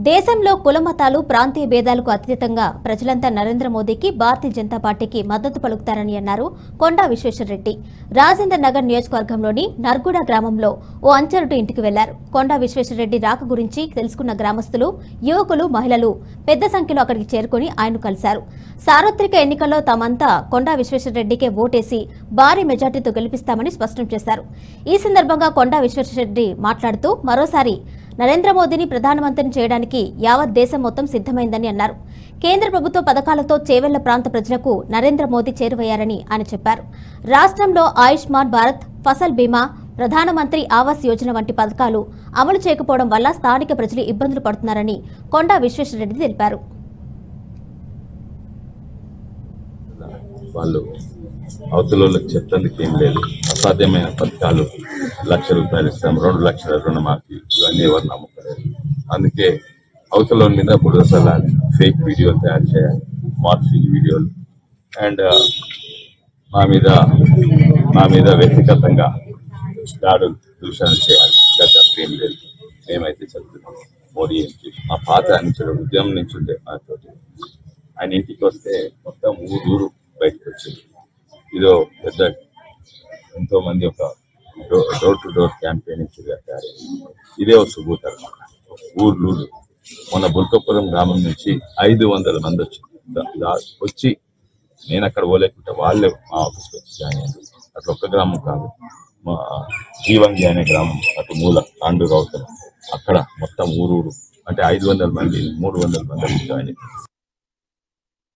దేశంలో కులమతాలు ప్రాంతీయ భేదాలకు అతీతంగా ప్రజలంతా నరేంద్ర మోదీకి భారతీయ జనతా పార్టీకి మద్దతు పలుకుతారని అన్నారు కొండా విశ్వేశ్వరరెడ్డి. రాజేంద్ర నగర్ నియోజకవర్గంలోని నర్గుడ గ్రామంలో ఓ అంచరుడు ఇంటికి వెళ్లారు. కొండా విశ్వేశ్వరరెడ్డి రాక గురించి తెలుసుకున్న గ్రామస్తులు, యువకులు, మహిళలు పెద్ద సంఖ్యలో అక్కడికి చేరుకుని ఆయన్ను కలిశారు. సార్వత్రిక ఎన్నికల్లో తామంతా కొండా విశ్వేశ్వరరెడ్డికే ఓటేసి భారీ మెజార్టీతో గెలిపిస్తామని స్పష్టం చేశారు. ఈ సందర్భంగా కొండా విశ్వేశ్వరరెడ్డి మాట్లాడుతూ మరోసారి నరేంద్ర మోదీని ప్రధానమంత్రిని చేయడానికి యావత్ దేశం మొత్తం సిద్ధమైందని అన్నారు. కేంద్ర ప్రభుత్వ పథకాలతో చేవెళ్ల ప్రాంత ప్రజలకు నరేంద్ర మోదీ చేరువయ్యారని ఆయన చెప్పారు. రాష్ట్రంలో ఆయుష్మాన్ భారత్, ఫసల్ బీమా, ప్రధానమంత్రి ఆవాస్ యోజన వంటి పథకాలు అమలు చేయకపోవడం వల్ల స్థానిక ప్రజలు ఇబ్బందులు పడుతున్నారని కొండా విశ్వేశ్వరరెడ్డి తెలిపారు. అవతలకు చెప్పడానికి ఏం లేదు. అసాధ్యమైన పథకాలు, ₹1,00,000 ఇస్తాం, 2 లక్షల రుణమాఫీ, ఇవన్నీ ఎవరు నమ్ముకోలేదు. అందుకే అవతల మీద బుడసలాలి, ఫేక్ వీడియోలు తయారు చేయాలి, మార్ఫింగ్ వీడియోలు, అండ్ మా మీద వ్యక్తిగతంగా దాడులు, దూషణ చేయాలి. ఏం లేదు. మేమైతే చెప్తున్నాం, మోడీ ఏం చేసి మా పాత నుంచి ఉద్యమం నుంచి ఉండే మాతోటి ఆయన ఇంటికి వస్తే మొత్తం ఊరు బయటకు వచ్చింది. ఇదో పెద్ద ఎంతో మంది ఒక డోర్ టు డోర్ క్యాంపెయిన్ ఇచ్చారు. ఇదే ఒక సుబూత్ అన్నమాట. ఊర్లు మొన్న బుల్కపురం గ్రామం నుంచి 500 మంది వచ్చి నేను అక్కడ పోలేకుంటే వాళ్ళే మా ఆఫీస్కి వచ్చి జాయిన్ అయ్యారు. అట్లా ఒక్క గ్రామం కాదు, మా జీవంగి అనే గ్రామం అటు మూల తాండూరు అవుతారు, అక్కడ మొత్తం ఊరు అంటే 500 మంది 300 మంది జాయిన్ అయ్యారు.